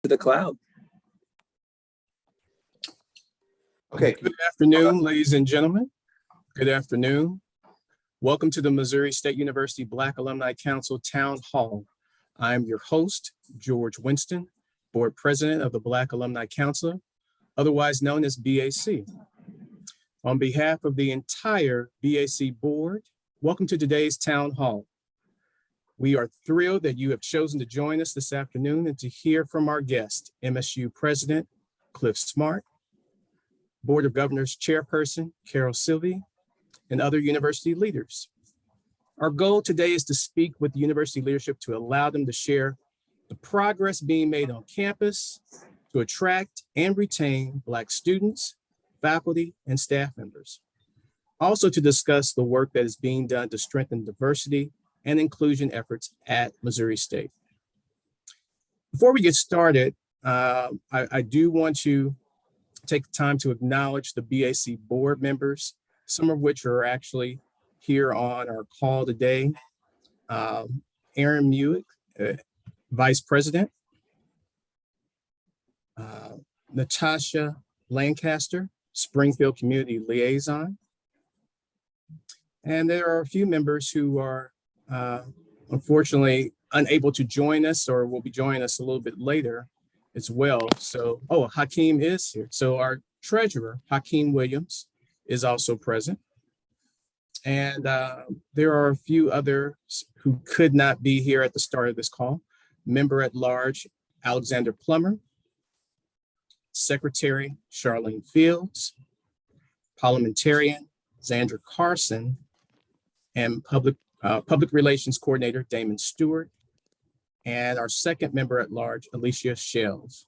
to the cloud. Okay, good afternoon, ladies and gentlemen. Good afternoon. Welcome to the Missouri State University Black Alumni Council Town Hall. I'm your host, George Winston, Board President of the Black Alumni Council, otherwise known as BAC. On behalf of the entire BAC Board, welcome to today's Town Hall. We are thrilled that you have chosen to join us this afternoon and to hear from our guest, MSU President Cliff Smart, Board of Governors Chairperson Carol Sylvie, and other university leaders. Our goal today is to speak with the university leadership to allow them to share the progress being made on campus to attract and retain Black students, faculty, and staff members. Also to discuss the work that is being done to strengthen diversity and inclusion efforts at Missouri State. Before we get started, I do want to take the time to acknowledge the BAC board members, some of which are actually here on our call today. Aaron Muick, Vice President. Natasha Lancaster, Springfield Community Liaison. And there are a few members who are unfortunately unable to join us or will be joining us a little bit later as well. So, Hakeem is here. So our treasurer, Hakeem Williams, is also present. And there are a few others who could not be here at the start of this call. Member at Large, Alexander Plummer, Secretary, Charlene Fields, Parliamentarian, Zandra Carson, and Public Relations Coordinator, Damon Stewart, and our second member at large, Alicia Shells.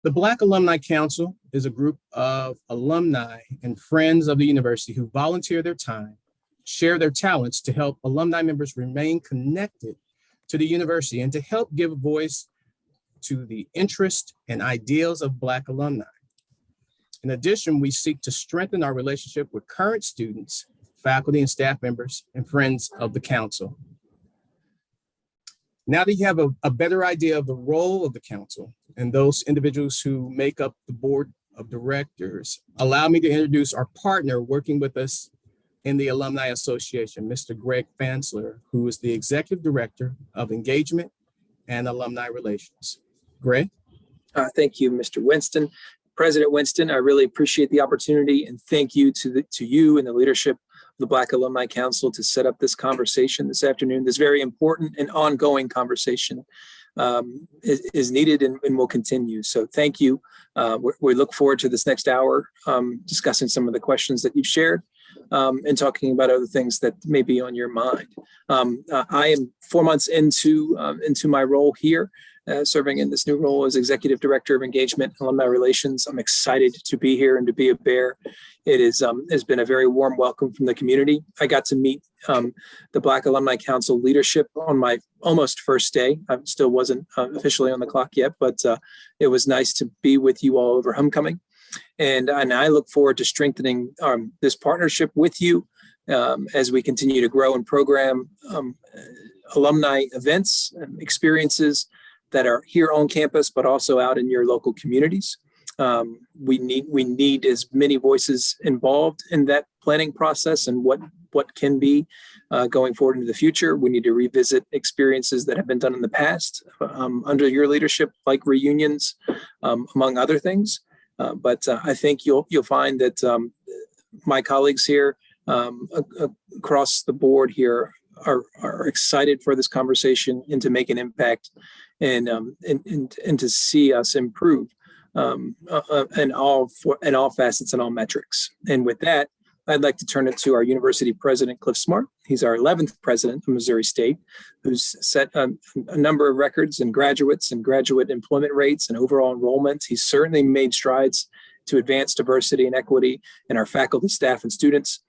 The Black Alumni Council is a group of alumni and friends of the university who volunteer their time, share their talents to help alumni members remain connected to the university and to help give a voice to the interests and ideals of Black alumni. In addition, we seek to strengthen our relationship with current students, faculty and staff members, and friends of the council. Now that you have a better idea of the role of the council and those individuals who make up the board of directors, allow me to introduce our partner working with us in the Alumni Association, Mr. Greg Fansler, who is the Executive Director of Engagement and Alumni Relations. Greg? Thank you, Mr. Winston. President Winston, I really appreciate the opportunity and thank you to you and the leadership of the Black Alumni Council to set up this conversation this afternoon. This very important and ongoing conversation is needed and will continue. So thank you. We look forward to this next hour discussing some of the questions that you've shared and talking about other things that may be on your mind. I am 4 months into my role here. Serving in this new role as Executive Director of Engagement and Alumni Relations. I'm excited to be here and to be a bear. It has been a very warm welcome from the community. I got to meet the Black Alumni Council leadership on my almost first day. I still wasn't officially on the clock yet, but it was nice to be with you all over homecoming. And I look forward to strengthening this partnership with you as we continue to grow and program alumni events and experiences that are here on campus, but also out in your local communities. We need as many voices involved in that planning process and what can be going forward into the future. We need to revisit experiences that have been done in the past under your leadership, like reunions, among other things. But I think you'll find that my colleagues here across the board here are excited for this conversation and to make an impact and to see us improve in all facets and all metrics. And with that, I'd like to turn it to our university president, Cliff Smart. He's our 11th president of Missouri State, who's set a number of records in graduates and graduate employment rates and overall enrollment. He's certainly made strides to advance diversity and equity in our faculty, staff, and students.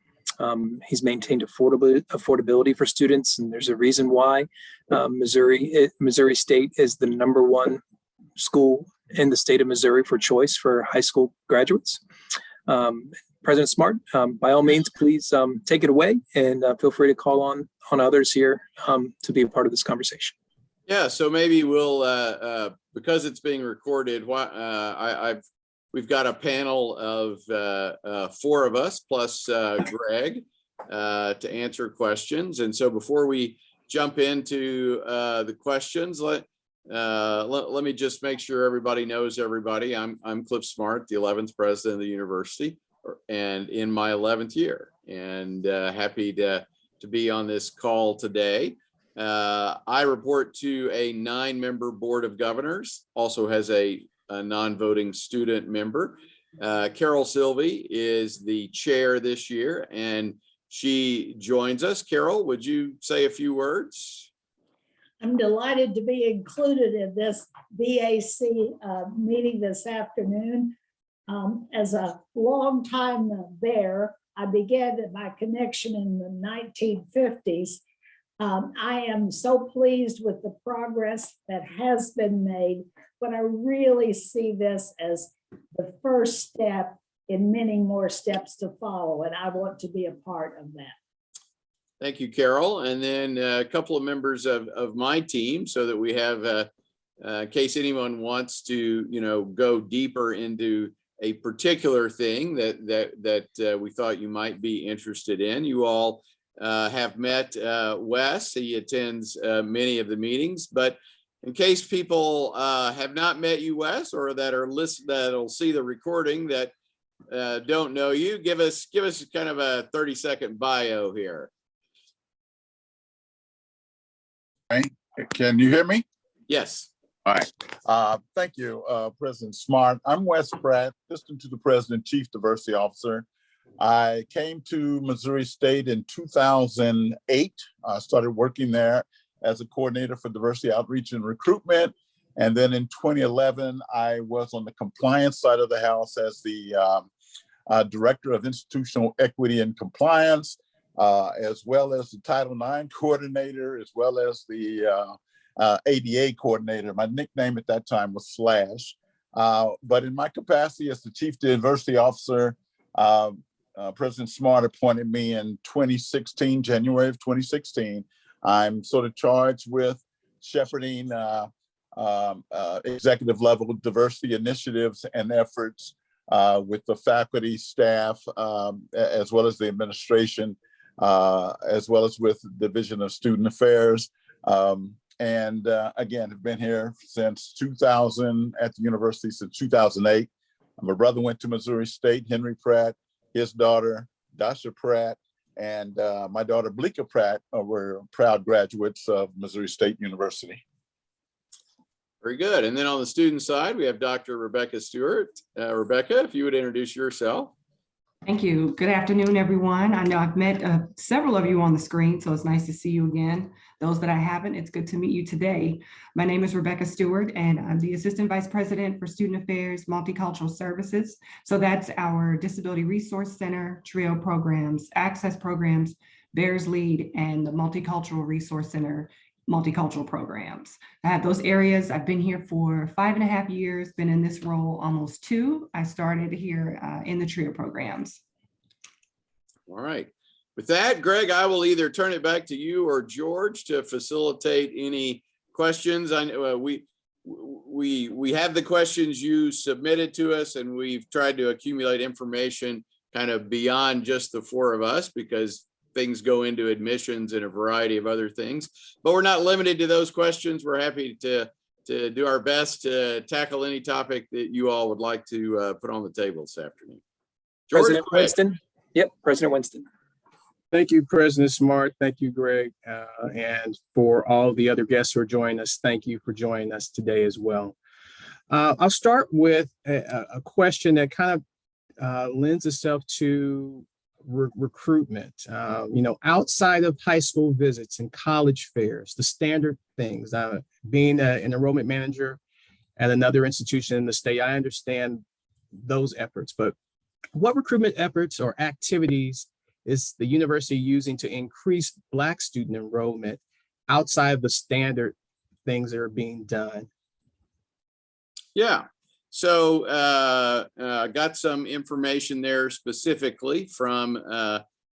He's maintained affordability for students, and there's a reason why Missouri State is the #1 school in the state of Missouri for choice for high school graduates. President Smart, by all means, please take it away and feel free to call on others here to be a part of this conversation. Yeah, so maybe we'll, because it's being recorded, we've got a panel of 4 of us plus Greg to answer questions. And so before we jump into the questions, let me just make sure everybody knows everybody. I'm Cliff Smart, the 11th president of the university, and in my 11th year, and happy to be on this call today. I report to a 9-member board of governors, also has a non-voting student member. Carol Sylvie is the chair this year, and she joins us. Carol, would you say a few words? I'm delighted to be included in this BAC meeting this afternoon. As a longtime bear, I began my connection in the 1950s. I am so pleased with the progress that has been made, but I really see this as the first step in many more steps to follow, and I want to be a part of that. Thank you, Carol. And then a couple of members of my team, so that we have, in case anyone wants to, go deeper into a particular thing that we thought you might be interested in. You all have met Wes. He attends many of the meetings, but in case people have not met you, Wes, or that'll see the recording that don't know you, give us kind of a 30-second bio here. Right. Can you hear me? Yes. All right. Thank you, President Smart. I'm Wes Pratt, Assistant to the President, Chief Diversity Officer. I came to Missouri State in 2008. I started working there as a coordinator for diversity outreach and recruitment. And then in 2011, I was on the compliance side of the house as the Director of Institutional Equity and Compliance, as well as the Title IX coordinator, as well as the ADA coordinator. My nickname at that time was Slash. But in my capacity as the Chief Diversity Officer, President Smart appointed me in 2016, January of 2016. I'm sort of charged with shepherding executive level diversity initiatives and efforts with the faculty, staff, as well as the administration, as well as with the Division of Student Affairs. And again, I've been here since 2000 at the university since 2008. My brother went to Missouri State, Henry Pratt, his daughter, Dasha Pratt, and my daughter, Bleeka Pratt, were proud graduates of Missouri State University. Very good. And then on the student side, we have Dr. Rebecca Stewart. Rebecca, if you would introduce yourself. Thank you. Good afternoon, everyone. I know I've met several of you on the screen, so it's nice to see you again. Those that I haven't, it's good to meet you today. My name is Rebecca Stewart, and I'm the Assistant Vice President for Student Affairs, Multicultural Services. So that's our Disability Resource Center, TRIO programs, Access programs, Bears Lead, and the Multicultural Resource Center, multicultural programs. I have those areas. I've been here for 5.5 years, been in this role almost 2. I started here in the TRIO programs. All right. With that, Greg, I will either turn it back to you or George to facilitate any questions. I know we have the questions you submitted to us, and we've tried to accumulate information kind of beyond just the 4 of us, because things go into admissions and a variety of other things, but we're not limited to those questions. We're happy to do our best to tackle any topic that you all would like to put on the table this afternoon. George, President Winston. Yep, President Winston. Thank you, President Smart. Thank you, Greg. And for all the other guests who are joining us, thank you for joining us today as well. I'll start with a question that kind of lends itself to recruitment. Outside of high school visits and college fairs, the standard things, being an enrollment manager at another institution in the state, I understand those efforts, but what recruitment efforts or activities is the university using to increase Black student enrollment outside of the standard things that are being done? Yeah. So I got some information there specifically from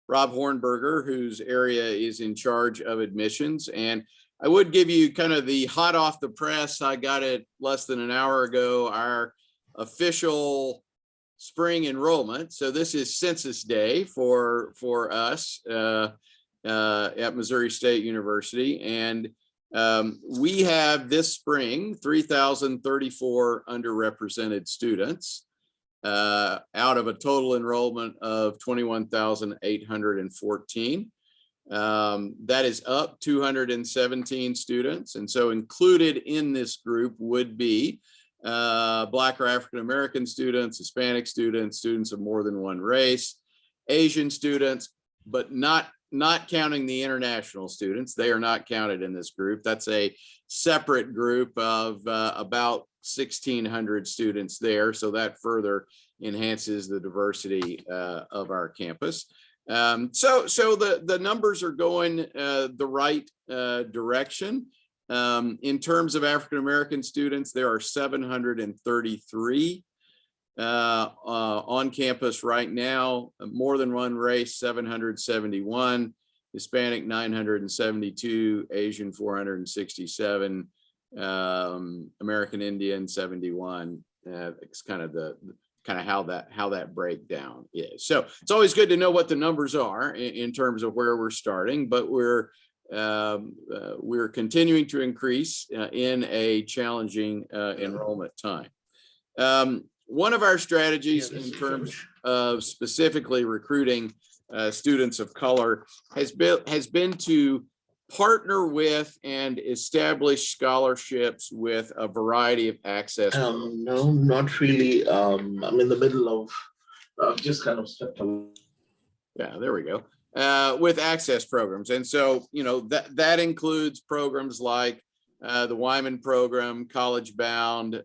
Rob Hornberger, whose area is in charge of admissions. And I would give you kind of the hot off the press. I got it less than an hour ago, our official spring enrollment. So this is Census Day for us at Missouri State University. And we have this spring 3,034 underrepresented students out of a total enrollment of 21,814. That is up 217 students. And so included in this group would be Black or African-American students, Hispanic students, students of more than one race, Asian students, but not counting the international students. They are not counted in this group. That's a separate group of about 1,600 students there. So that further enhances the diversity of our campus. So the numbers are going the right direction. In terms of African-American students, there are 733 on campus right now. More than one race, 771, Hispanic 972, Asian 467, American Indian 71. It's kind of how that breakdown is. So it's always good to know what the numbers are in terms of where we're starting, but we're continuing to increase in a challenging enrollment time. One of our strategies in terms of specifically recruiting students of color has been to partner with and establish scholarships with a variety of access. No, not really. I'm in the middle of just kind of stepped away. Yeah, there we go. With access programs. And so, that includes programs like the Wyman program, College Bound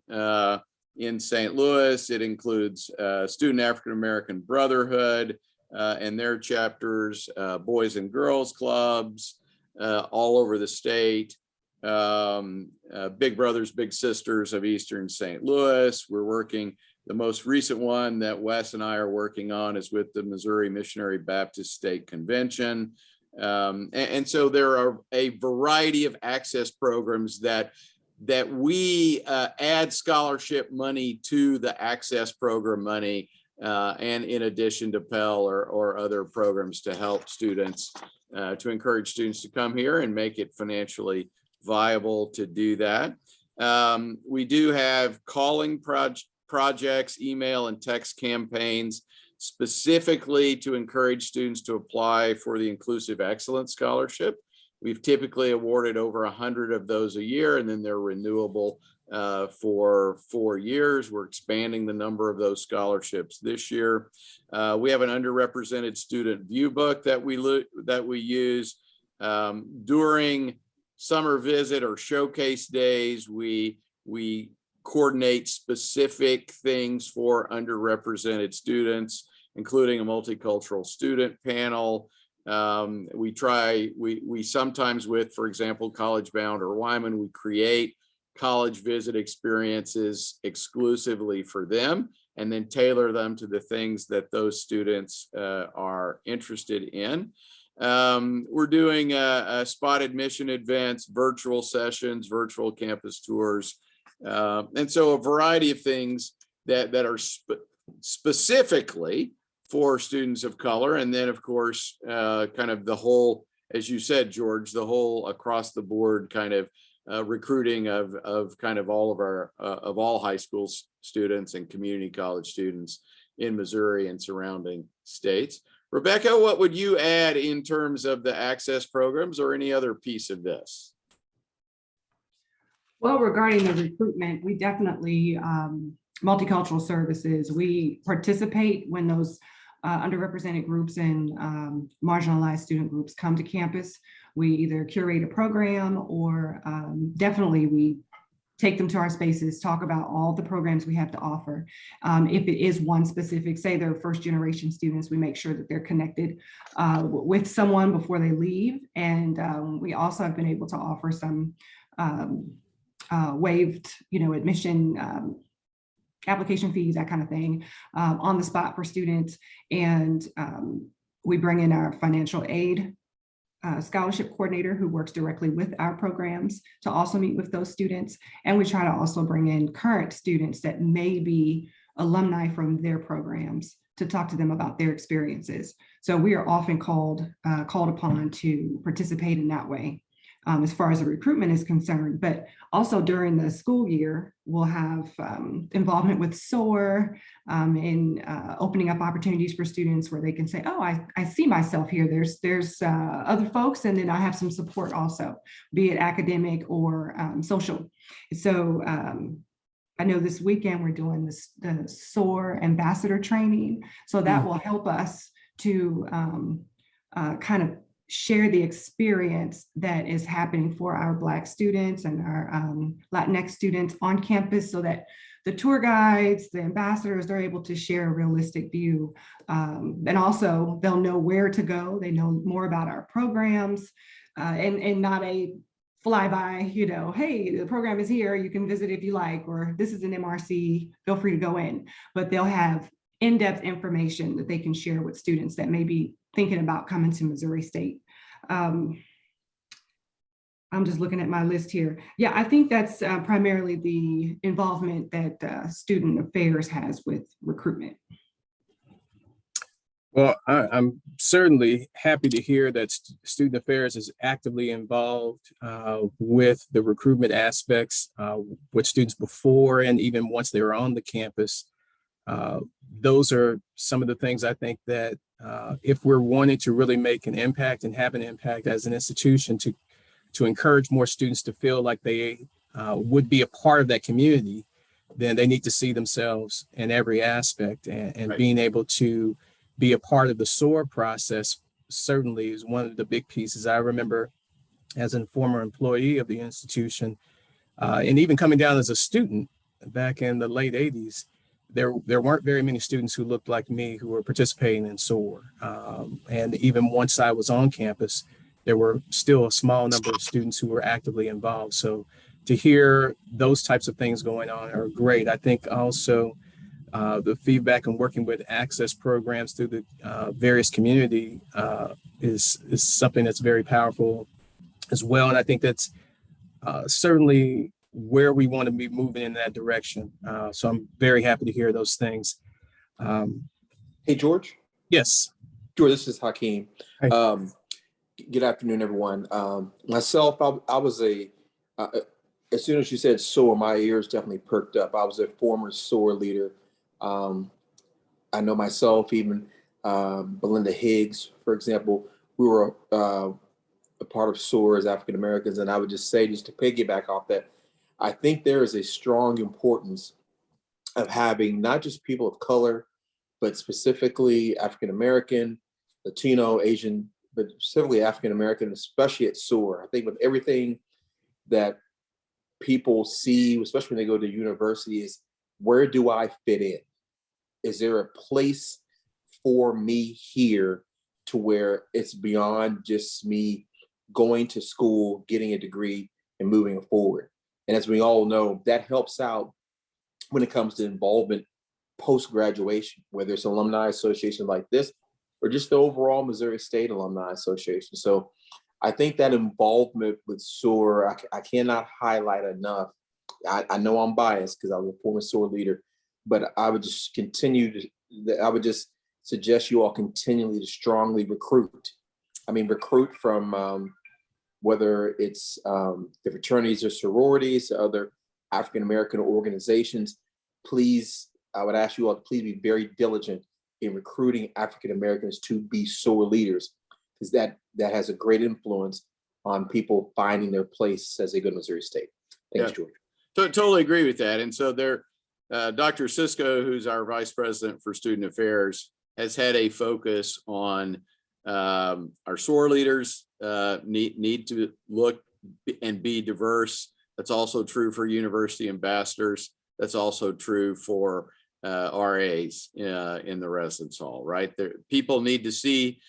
in St. Louis. It includes Student African-American Brotherhood and their chapters, Boys and Girls Clubs all over the state, Big Brothers, Big Sisters of Eastern St. Louis. We're working. The most recent one that Wes and I are working on is with the Missouri Missionary Baptist State Convention. And so there are a variety of access programs that we add scholarship money to the access program money, and in addition to Pell or other programs to help students, to encourage students to come here and make it financially viable to do that. We do have calling projects, email and text campaigns, specifically to encourage students to apply for the Inclusive Excellence Scholarship. We've typically awarded over 100 of those a year, and then they're renewable for 4 years. We're expanding the number of those scholarships this year. We have an underrepresented student view book that we use during summer visit or showcase days. We coordinate specific things for underrepresented students, including a multicultural student panel. We sometimes with, for example, College Bound or Wyman, we create college visit experiences exclusively for them and then tailor them to the things that those students are interested in. We're doing spot admission events, virtual sessions, virtual campus tours. And so a variety of things that are specifically for students of color. And then of course, kind of the whole, as you said, George, the whole across the board kind of recruiting of kind of all of our, of all high school students and community college students in Missouri and surrounding states. Rebecca, what would you add in terms of the access programs or any other piece of this? Well, regarding the recruitment, we definitely, multicultural services, we participate when those underrepresented groups and marginalized student groups come to campus. We either curate a program or definitely we take them to our spaces, talk about all the programs we have to offer. If it is one specific, say they're first generation students, we make sure that they're connected with someone before they leave. And we also have been able to offer some waived, admission application fees, that kind of thing, on the spot for students. And we bring in our financial aid scholarship coordinator who works directly with our programs to also meet with those students. And we try to also bring in current students that may be alumni from their programs to talk to them about their experiences. So we are often called upon to participate in that way. As far as the recruitment is concerned, but also during the school year, we'll have involvement with SOAR in opening up opportunities for students where they can say, oh, I see myself here. There's other folks, and then I have some support also, be it academic or social. So I know this weekend we're doing the SOAR ambassador training. So that will help us to kind of share the experience that is happening for our Black students and our Latinx students on campus, so that the tour guides, the ambassadors, they're able to share a realistic view. And also they'll know where to go. They know more about our programs and not a flyby, you know, hey, the program is here, you can visit if you like, or this is an MRC, feel free to go in. But they'll have in-depth information that they can share with students that may be thinking about coming to Missouri State. I'm just looking at my list here. Yeah, I think that's primarily the involvement that Student Affairs has with recruitment. Well, I'm certainly happy to hear that Student Affairs is actively involved with the recruitment aspects with students before and even once they're on the campus. Those are some of the things I think that if we're wanting to really make an impact and have an impact as an institution to encourage more students to feel like they would be a part of that community, then they need to see themselves in every aspect, and Right. being able to be a part of the SOAR process certainly is one of the big pieces. I remember as a former employee of the institution and even coming down as a student back in the late 80s, there weren't very many students who looked like me who were participating in SOAR. And even once I was on campus, there were still a small number of students who were actively involved. So to hear those types of things going on are great. I think also the feedback and working with access programs through the various community is something that's very powerful as well. And I think that's certainly where we want to be moving in that direction. So I'm very happy to hear those things. Hey, George. Yes. George, this is Hakeem. Hi. Good afternoon, everyone. Myself, I was as soon as you said SOAR, my ears definitely perked up. I was a former SOAR leader. I know myself, even Belinda Higgs, for example, we were a part of SOAR as African Americans. And I would just say, just to piggyback off that, I think there is a strong importance of having not just people of color, but specifically African American, Latino, Asian, but specifically African American, especially at SOAR. I think with everything that people see, especially when they go to university, is where do I fit in? Is there a place for me here to where it's beyond just me going to school, getting a degree, and moving forward? And as we all know, that helps out when it comes to involvement post-graduation, whether it's alumni association like this, or just the overall Missouri State Alumni Association. So I think that involvement with SOAR, I cannot highlight enough. I know I'm biased because I was a former SOAR leader, but I would just I would just suggest you all continually to strongly recruit. I mean, recruit from whether it's the fraternities or sororities, other African-American organizations. Please, I would ask you all to please be very diligent in recruiting African-Americans to be SOAR leaders, because that has a great influence on people finding their place as they go to Missouri State. Thanks, George. Totally agree with that. And so Dr. Cisco, who's our Vice President for Student Affairs, has had a focus on our SOAR leaders need to look and be diverse. That's also true for university ambassadors. That's also true for RAs in the residence hall, right? People need to see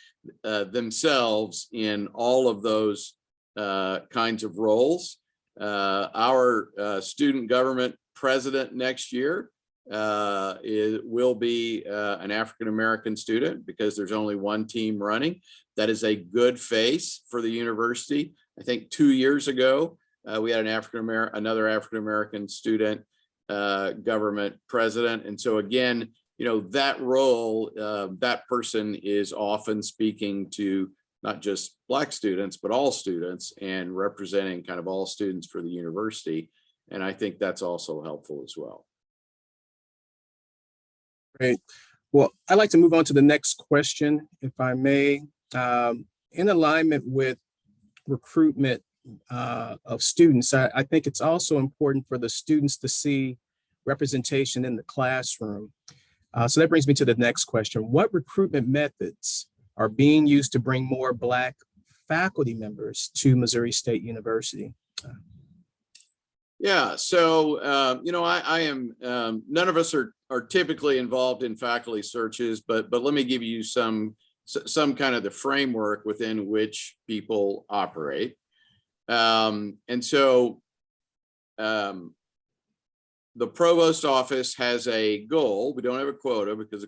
themselves in all of those kinds of roles. Our student government president next year will be an African-American student because there's only one team running. That is a good face for the university. I think 2 years ago, we had another African-American student government president. And so again, that role, that person is often speaking to not just Black students, but all students and representing kind of all students for the university. And I think that's also helpful as well. Great. Well, I'd like to move on to the next question, if I may. In alignment with recruitment of students, I think it's also important for the students to see representation in the classroom. So that brings me to the next question. What recruitment methods are being used to bring more Black faculty members to Missouri State University? Yeah, so, I am, none of us are typically involved in faculty searches, but let me give you some kind of the framework within which people operate. And so the provost office has a goal. We don't have a quota because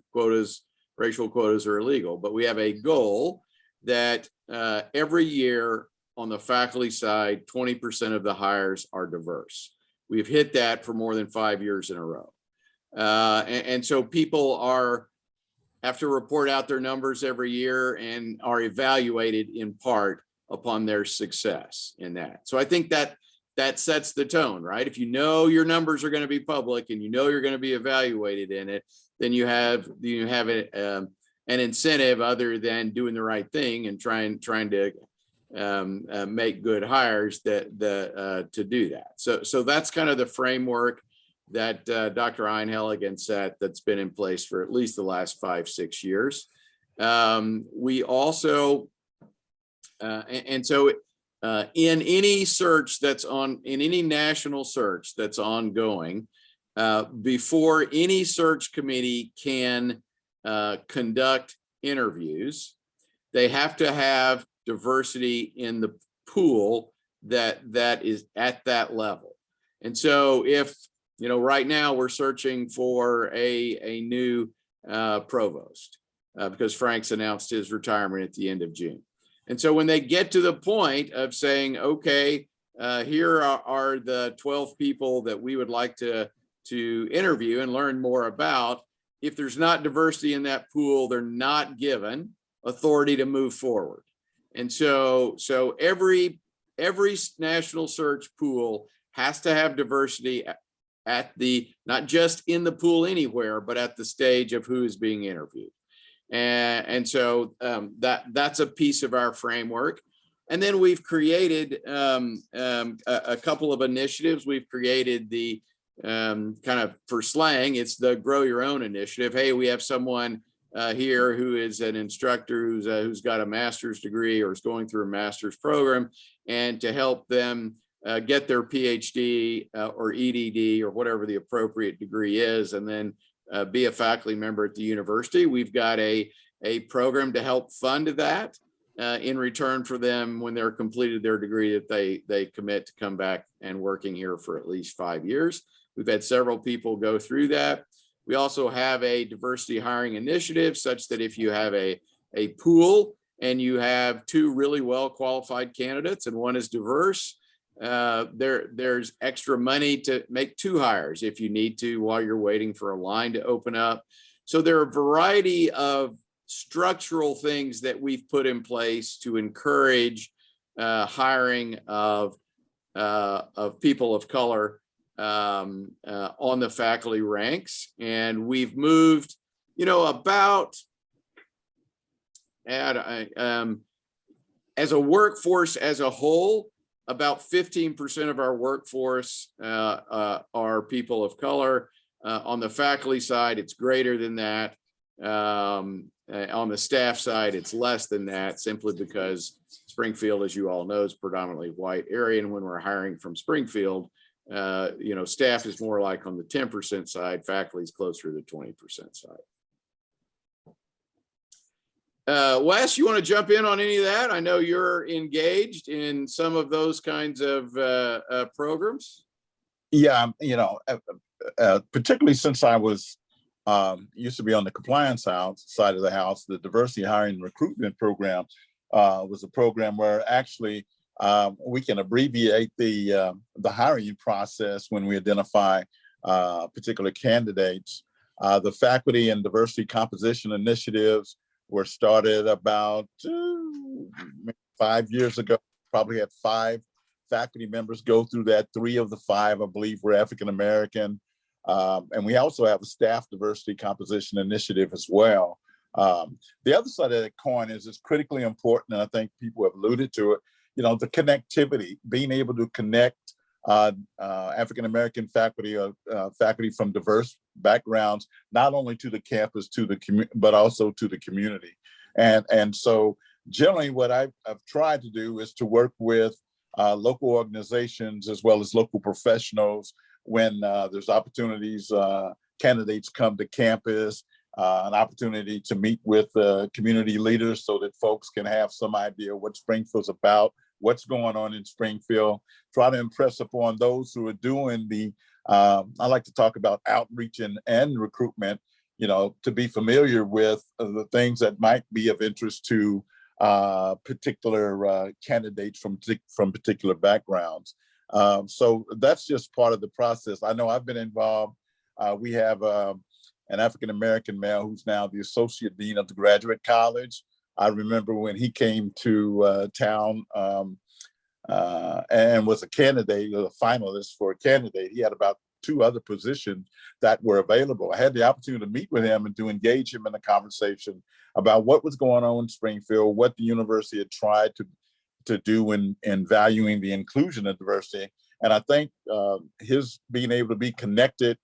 racial quotas are illegal, but we have a goal that every year on the faculty side, 20% of the hires are diverse. We've hit that for more than 5 years in a row. And so people have to report out their numbers every year and are evaluated in part upon their success in that. So I think that sets the tone, right? If you know your numbers are going to be public and you know you're going to be evaluated in it, then you have an incentive other than doing the right thing and trying to make good hires to do that. So that's kind of the framework that Dr. Einhelligen set that's been in place for at least the last 5-6 years. We also, in any search in any national search that's ongoing, before any search committee can conduct interviews, they have to have diversity in the pool that is at that level. And so if, right now we're searching for a new provost because Frank's announced his retirement at the end of June. And so when they get to the point of saying, okay, here are the 12 people that we would like to interview and learn more about, if there's not diversity in that pool, they're not given authority to move forward. And so every national search pool has to have diversity at not just in the pool anywhere, but at the stage of who is being interviewed. And so that's a piece of our framework. And then we've created a couple of initiatives. We've created the kind of, for slang, it's the Grow Your Own initiative. Hey, we have someone here who is an instructor who's got a master's degree or is going through a master's program, and to help them get their PhD or EDD or whatever the appropriate degree is, and then be a faculty member at the university. We've got a program to help fund that in return for them, when they're completed their degree, that they commit to come back and working here for at least 5 years. We've had several people go through that. We also have a diversity hiring initiative such that if you have a pool and you have 2 really well qualified candidates and one is diverse, there's extra money to make 2 hires if you need to while you're waiting for a line to open up. So there are a variety of structural things that we've put in place to encourage hiring of people of color on the faculty ranks. And we've moved, about as a workforce as a whole, about 15% of our workforce are people of color. On the faculty side, it's greater than that. On the staff side, it's less than that, simply because Springfield, as you all know, is predominantly white area. And when we're hiring from Springfield, staff is more like on the 10% side, faculty is closer to the 20% side. Wes, you want to jump in on any of that? I know you're engaged in some of those kinds of programs. Yeah, particularly since I was used to be on the compliance side of the house, the diversity hiring and recruitment program was a program where actually we can abbreviate the hiring process when we identify particular candidates. The faculty and diversity composition initiatives were started about 5 years ago. Probably had 5 faculty members go through that. 3 of the 5, I believe, were African American. And we also have a staff diversity composition initiative as well. The other side of that coin is it's critically important, and I think people have alluded to it, the connectivity, being able to connect African American faculty or faculty from diverse backgrounds, not only to the campus, but also to the community. And so generally what I've tried to do is to work with local organizations as well as local professionals when there's opportunities, candidates come to campus, an opportunity to meet with community leaders so that folks can have some idea what Springfield's about, what's going on in Springfield, try to impress upon those who are doing I like to talk about outreach and recruitment, to be familiar with the things that might be of interest to particular candidates from particular backgrounds. So that's just part of the process. I know I've been involved. We have an African-American male who's now the Associate Dean of the Graduate College. I remember when he came to town and was a candidate, a finalist for a candidate. He had about 2 other positions that were available. I had the opportunity to meet with him and to engage him in a conversation about what was going on in Springfield, what the university had tried to do in valuing the inclusion of diversity. And I think his being able to be connected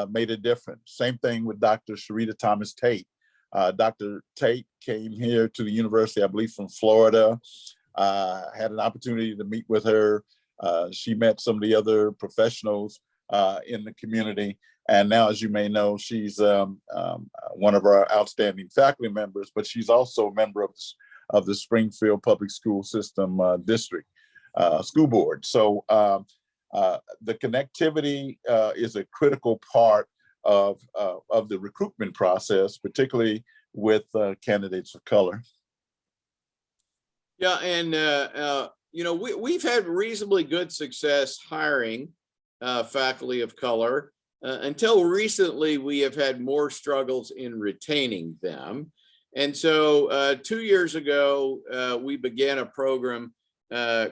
made a difference. Same thing with Dr. Sharita Thomas Tate. Dr. Tate came here to the university, I believe, from Florida. Had an opportunity to meet with her. She met some of the other professionals in the community. And now, as you may know, she's one of our outstanding faculty members, but she's also a member of the Springfield Public School System District School Board. So the connectivity is a critical part of the recruitment process, particularly with candidates of color. Yeah, and we've had reasonably good success hiring faculty of color. Until recently, we have had more struggles in retaining them. And so 2 years ago, we began a program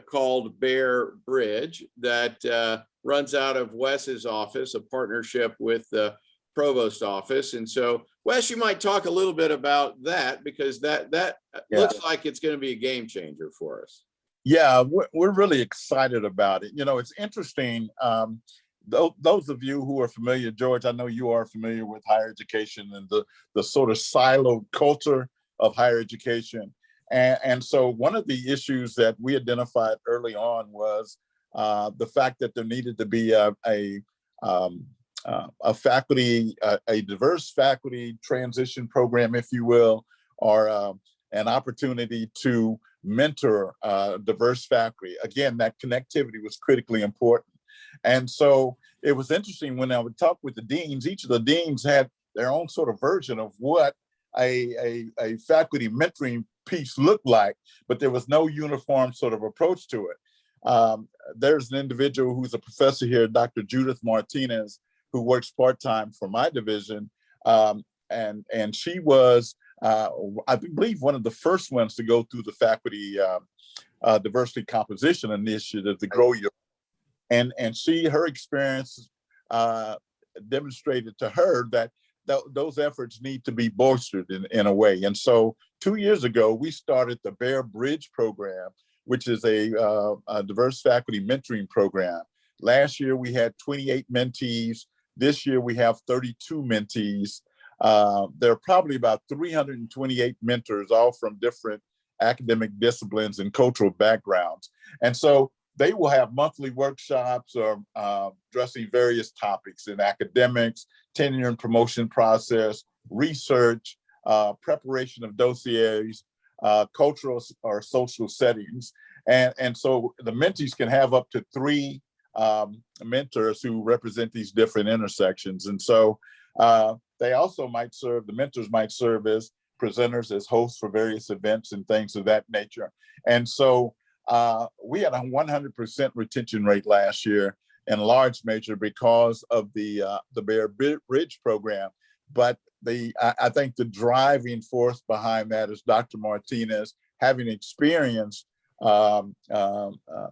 called Bear Bridge that runs out of Wes's office, a partnership with the provost office. And so, Wes, you might talk a little bit about that, because that looks like it's going to be a game changer for us. Yeah, we're really excited about it. It's interesting. Those of you who are familiar, George, I know you are familiar with higher education and the sort of siloed culture of higher education. And so one of the issues that we identified early on was the fact that there needed to be a faculty, a diverse faculty transition program, if you will, or an opportunity to mentor diverse faculty. Again, that connectivity was critically important. And so it was interesting when I would talk with the deans. Each of the deans had their own sort of version of what a faculty mentoring piece looked like, but there was no uniform sort of approach to it. There's an individual who's a professor here, Dr. Judith Martinez, who works part-time for my division. And she was, I believe, one of the first ones to go through the faculty diversity composition initiative, the Grow Your. And her experience demonstrated to her that those efforts need to be bolstered in a way. And so 2 years ago, we started the Bear Bridge program, which is a diverse faculty mentoring program. Last year, we had 28 mentees. This year, we have 32 mentees. There are probably about 328 mentors, all from different academic disciplines and cultural backgrounds. And so they will have monthly workshops or addressing various topics in academics, tenure and promotion process, research, preparation of dossiers, cultural or social settings. And so the mentees can have up to 3 mentors who represent these different intersections. And so they also might serve, the mentors might serve as presenters, as hosts for various events and things of that nature. And so we had a 100% retention rate last year, in large measure because of the Bear Bridge program. But I think the driving force behind that is Dr. Martinez having experienced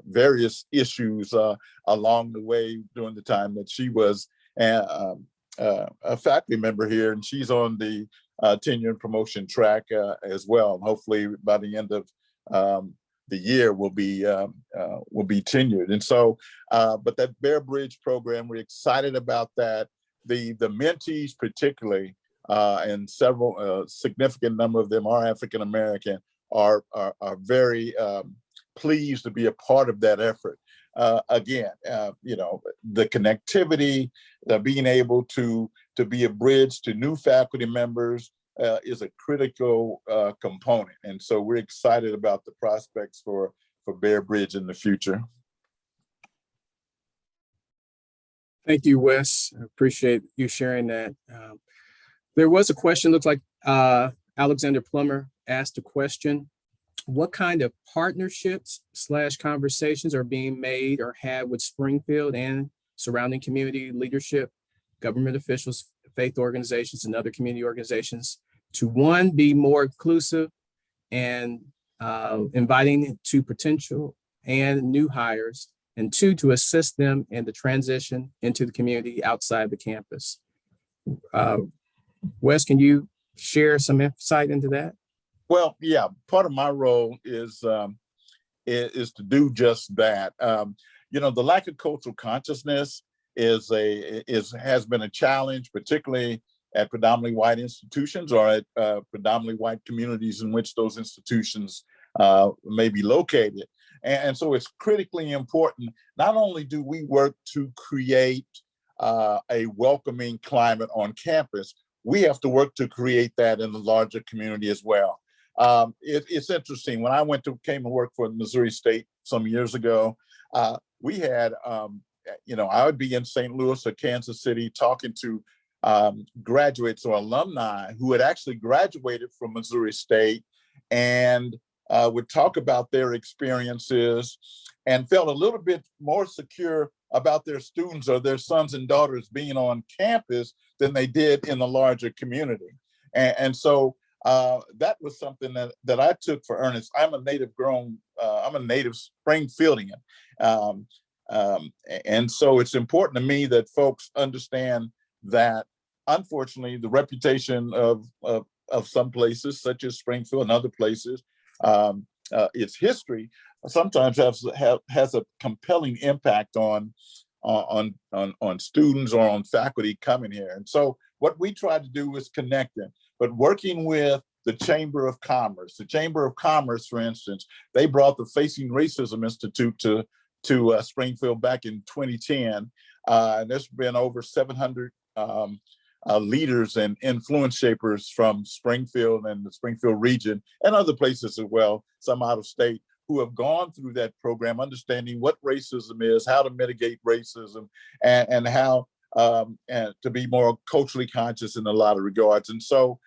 various issues along the way during the time that she was a faculty member here, and she's on the tenure and promotion track as well. Hopefully by the end of the year will be tenured. And so, but that Bear Bridge program, we're excited about that. The mentees particularly, and several significant number of them are African American, are very pleased to be a part of that effort. Again, you know, the connectivity, being able to be a bridge to new faculty members is a critical component. And so we're excited about the prospects for Bear Bridge in the future. Thank you, Wes. I appreciate you sharing that. There was a question, looks like Alexander Plummer asked a question. What kind of partnerships / conversations are being made or had with Springfield and surrounding community leadership, government officials, faith organizations, and other community organizations to, one, be more inclusive and inviting to potential and new hires, and two, to assist them in the transition into the community outside the campus? Wes, can you share some insight into that? Well, yeah, part of my role is to do just that. You know, the lack of cultural consciousness has been a challenge, particularly at predominantly white institutions or at predominantly white communities in which those institutions may be located. And so it's critically important. Not only do we work to create a welcoming climate on campus, we have to work to create that in the larger community as well. It's interesting. When I came to work for Missouri State some years ago, we had, you know, I would be in St. Louis or Kansas City talking to graduates or alumni who had actually graduated from Missouri State and would talk about their experiences and felt a little bit more secure about their students or their sons and daughters being on campus than they did in the larger community. And so that was something that I took for earnest. I'm a native Springfieldian. And so it's important to me that folks understand that, unfortunately, the reputation of some places, such as Springfield and other places, its history sometimes has a compelling impact on students or on faculty coming here. And so what we try to do is connect them, but working with the Chamber of Commerce. The Chamber of Commerce, for instance, they brought the Facing Racism Institute to Springfield back in 2010. And there's been over 700 leaders and influence shapers from Springfield and the Springfield region and other places as well, some out of state, who have gone through that program, understanding what racism is, how to mitigate racism, and how and to be more culturally conscious in a lot of regards. And so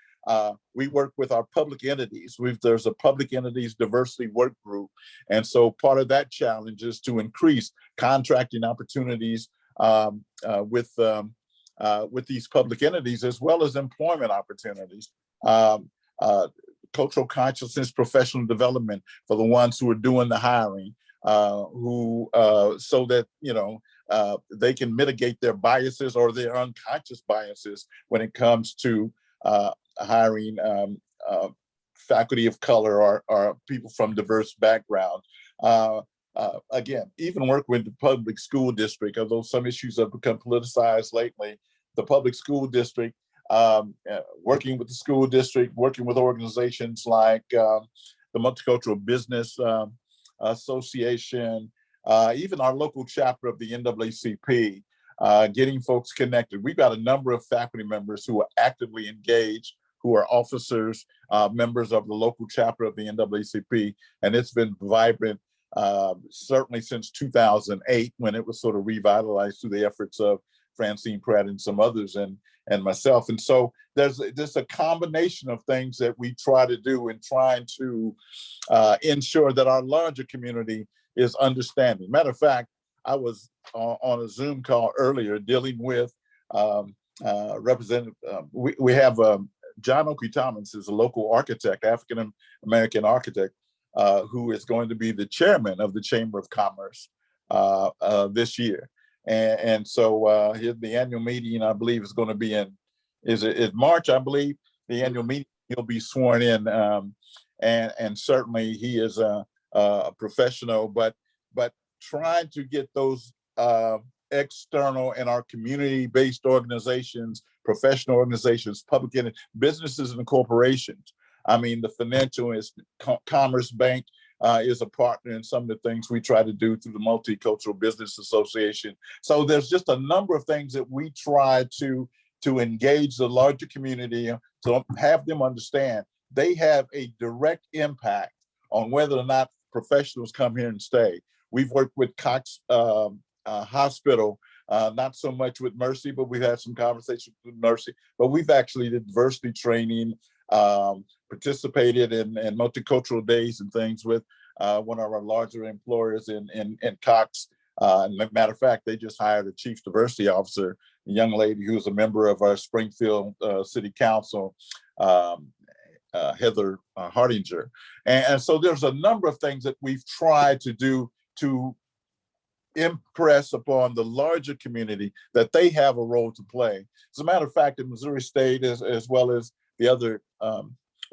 we work with our public entities. There's a public entities diversity work group. And so part of that challenge is to increase contracting opportunities with these public entities, as well as employment opportunities. Cultural consciousness, professional development for the ones who are doing the hiring, so that, you know, they can mitigate their biases or their unconscious biases when it comes to hiring faculty of color or people from diverse backgrounds. Again, even work with the public school district, although some issues have become politicized lately, the public school district, working with the school district, working with organizations like the Multicultural Business Association, even our local chapter of the NAACP, getting folks connected. We've got a number of faculty members who are actively engaged, who are officers, members of the local chapter of the NAACP, and it's been vibrant certainly since 2008, when it was sort of revitalized through the efforts of Francine Pratt and some others and myself. And so there's a combination of things that we try to do in trying to ensure that our larger community is understanding. Matter of fact, I was on a Zoom call earlier dealing with Representative, we have John Oakley Thomas is a local architect, African-American architect, who is going to be the chairman of the Chamber of Commerce this year. And so the annual meeting, I believe, is going to be in March, I believe, the annual meeting, he'll be sworn in. And certainly he is a professional, but trying to get those external and our community-based organizations, professional organizations, public businesses and corporations. I mean, the Financial Commerce Bank is a partner in some of the things we try to do through the Multicultural Business Association. So there's just a number of things that we try to engage the larger community, to have them understand they have a direct impact on whether or not professionals come here and stay. We've worked with Cox Hospital, not so much with Mercy, but we've had some conversations with Mercy, but we've actually did diversity training, participated in multicultural days and things with one of our larger employers in Cox. Matter of fact, they just hired a chief diversity officer, a young lady who's a member of our Springfield City Council, Heather Hardinger. And so there's a number of things that we've tried to do to impress upon the larger community that they have a role to play. As a matter of fact, in Missouri State, as well as the other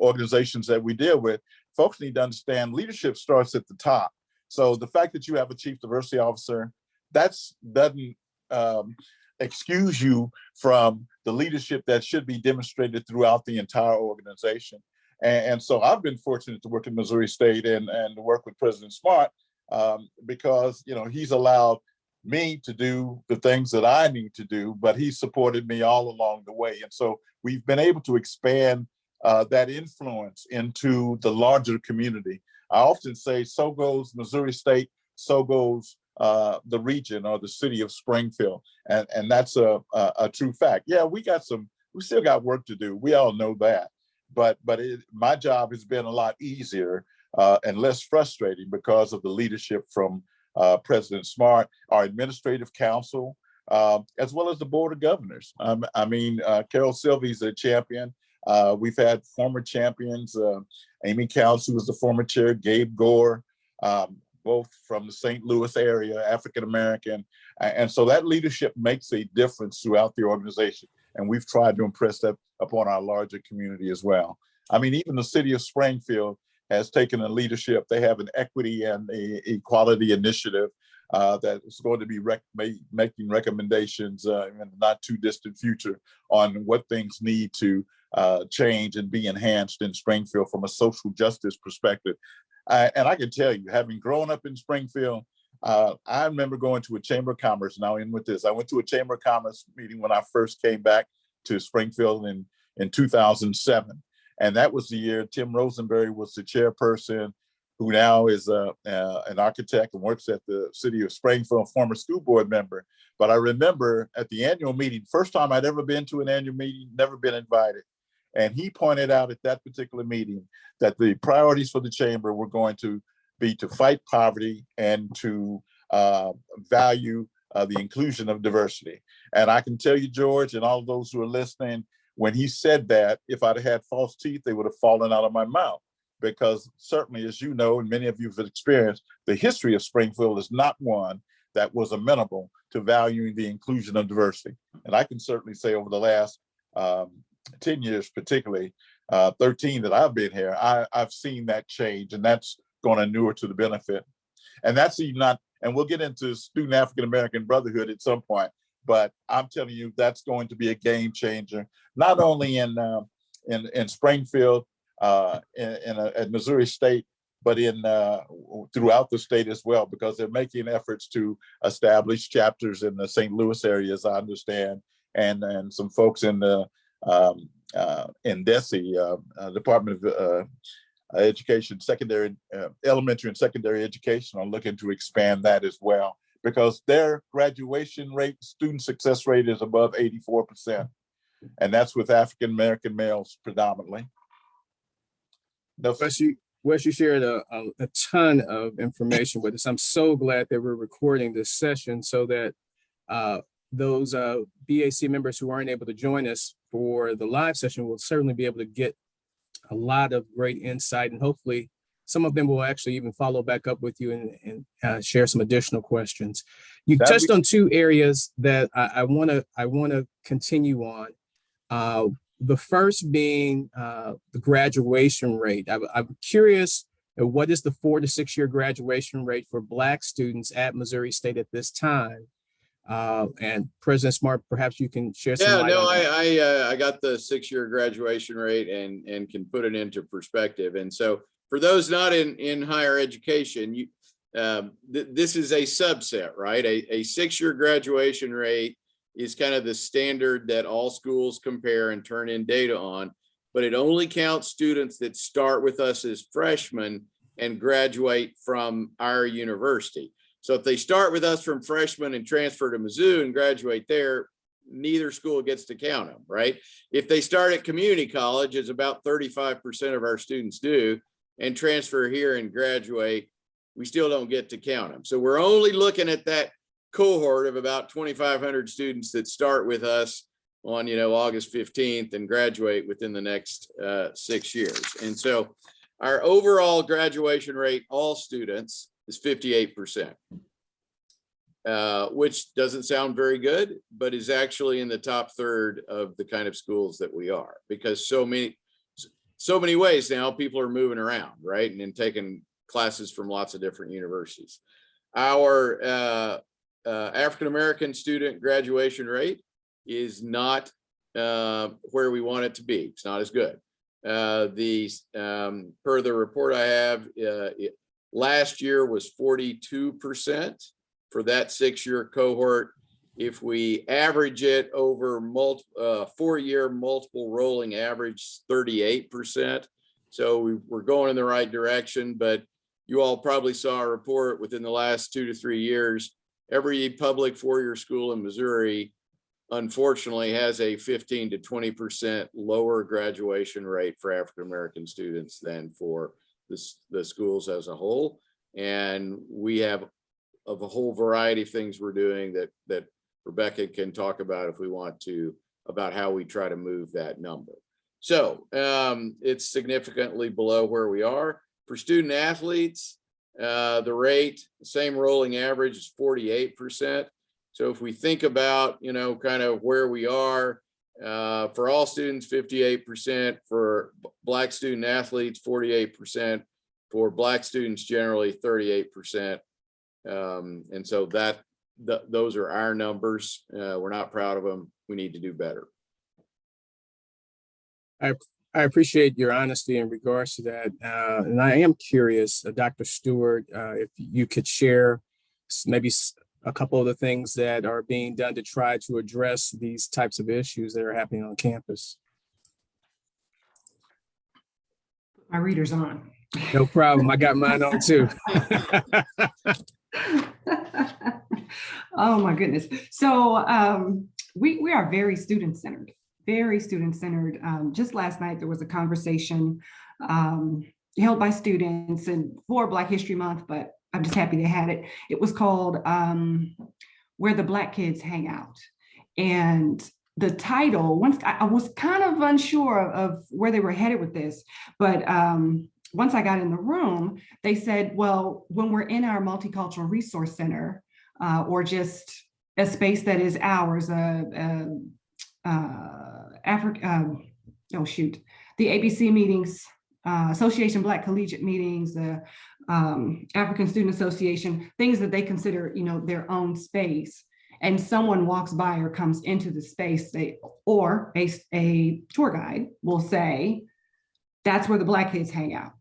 organizations that we deal with, folks need to understand leadership starts at the top. So the fact that you have a chief diversity officer, doesn't excuse you from the leadership that should be demonstrated throughout the entire organization. And so I've been fortunate to work in Missouri State and to work with President Smart because, he's allowed me to do the things that I need to do, but he supported me all along the way. And so we've been able to expand that influence into the larger community. I often say, so goes Missouri State, so goes the region or the city of Springfield. And that's a true fact. Yeah, we still got work to do. We all know that. But my job has been a lot easier and less frustrating because of the leadership from President Smart, our administrative council, as well as the board of governors. Carol Sylvie's a champion. We've had former champions, Amy Counts, who was the former chair, Gabe Gore, both from the St. Louis area, African-American. And so that leadership makes a difference throughout the organization. And we've tried to impress that upon our larger community as well. Even the city of Springfield has taken a leadership. They have an equity and equality initiative that is going to be making recommendations in the not too distant future on what things need to change and be enhanced in Springfield from a social justice perspective. And I can tell you, having grown up in Springfield, I remember going to a Chamber of Commerce, and I'll end with this. I went to a Chamber of Commerce meeting when I first came back to Springfield in 2007. And that was the year Tim Rosenberry was the chairperson, who now is an architect and works at the city of Springfield, former school board member. But I remember at the annual meeting, first time I'd ever been to an annual meeting, never been invited. And he pointed out at that particular meeting that the priorities for the chamber were going to be to fight poverty and to value the inclusion of diversity. And I can tell you, George, and all of those who are listening, when he said that, if I'd had false teeth, they would have fallen out of my mouth. Because certainly, as you know, and many of you have experienced, the history of Springfield is not one that was amenable to valuing the inclusion of diversity. And I can certainly say over the last 10 years, particularly 13 that I've been here, I've seen that change, and that's going to inure to the benefit. And that's even not, and we'll get into Student African-American Brotherhood at some point, but I'm telling you, that's going to be a game changer, not only in Springfield, at Missouri State, but throughout the state as well, because they're making efforts to establish chapters in the St. Louis area, as I understand, and some folks in the in DESE, Department of education, secondary, elementary and secondary education are looking to expand that as well, because their graduation rate, student success rate is above 84%. And that's with African-American males predominantly. Wes, you shared a ton of information with us. I'm so glad that we're recording this session so that those BAC members who aren't able to join us for the live session will certainly be able to get a lot of great insight, and hopefully some of them will actually even follow back up with you and share some additional questions. You touched on two areas that I want to continue on. The first being the graduation rate. I'm curious, what is the 4 to 6 year graduation rate for Black students at Missouri State at this time? And President Smart, perhaps you can share some light on that. I got the 6 year graduation rate and can put it into perspective. And so for those not in higher education, this is a subset, right? A 6 year graduation rate is kind of the standard that all schools compare and turn in data on, but it only counts students that start with us as freshmen and graduate from our university. So if they start with us from freshman and transfer to Mizzou and graduate there, neither school gets to count them, right? If they start at community college, as about 35% of our students do, and transfer here and graduate, we still don't get to count them. So we're only looking at that cohort of about 2,500 students that start with us on August 15th and graduate within the next 6 years. And so our overall graduation rate, all students, is 58%, which doesn't sound very good, but is actually in the top third of the kind of schools that we are, because so many ways now people are moving around, right? And then taking classes from lots of different universities. Our African-American student graduation rate is not where we want it to be. It's not as good. Per the report I have, last year was 42% for that 6 year cohort. If we average it over 4 year multiple rolling average, 38%. So we're going in the right direction, but you all probably saw a report within the last 2 to 3 years. Every public 4 year school in Missouri, unfortunately, has a 15 to 20% lower graduation rate for African-American students than for the schools as a whole. And we have a whole variety of things we're doing that Rebecca can talk about if we want to, about how we try to move that number. So it's significantly below where we are. For student athletes, the rate, same rolling average, is 48%. So if we think about, kind of where we are, for all students, 58%, for Black student athletes, 48%, for Black students generally, 38%. And so those are our numbers. We're not proud of them. We need to do better. I appreciate your honesty in regards to that. And I am curious, Dr. Stewart, if you could share maybe a couple of the things that are being done to try to address these types of issues that are happening on campus. My reader's on. No problem. I got mine on too. Oh my goodness. So we are very student-centered. Very student-centered. Just last night, there was a conversation held by students and for Black History Month, but I'm just happy they had it. It was called Where the Black Kids Hang Out. And the title, once I was kind of unsure of where they were headed with this, but once I got in the room, they said, well, when we're in our multicultural resource center or just a space that is ours, the ABC meetings, Association Black Collegiate meetings, the African Student Association, things that they consider, their own space, and someone walks by or comes into the space, or a tour guide will say, that's where the Black kids hang out.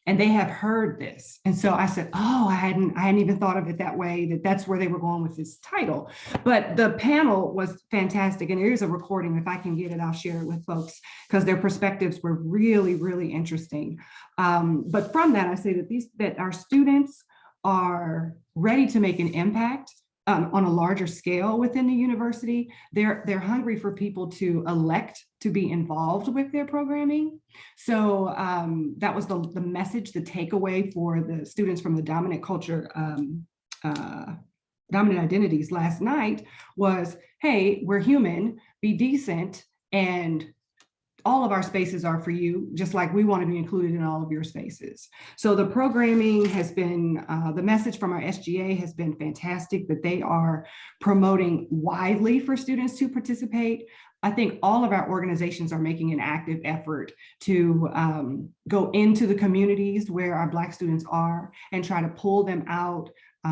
and they have heard this. And so I said, oh, I hadn't even thought of it that way, that's where they were going with this title. But the panel was fantastic. And there is a recording. If I can get it, I'll share it with folks, because their perspectives were really, really interesting. But from that, I say that our students are ready to make an impact on a larger scale within the university. They're hungry for people to elect to be involved with their programming. So that was the message, the takeaway for the students from the dominant culture, dominant identities last night was, hey, we're human, be decent, and all of our spaces are for you, just like we want to be included in all of your spaces. So the programming has been, the message from our SGA has been fantastic, that they are promoting widely for students to participate. I think all of our organizations are making an active effort to go into the communities where our Black students are and try to pull them out,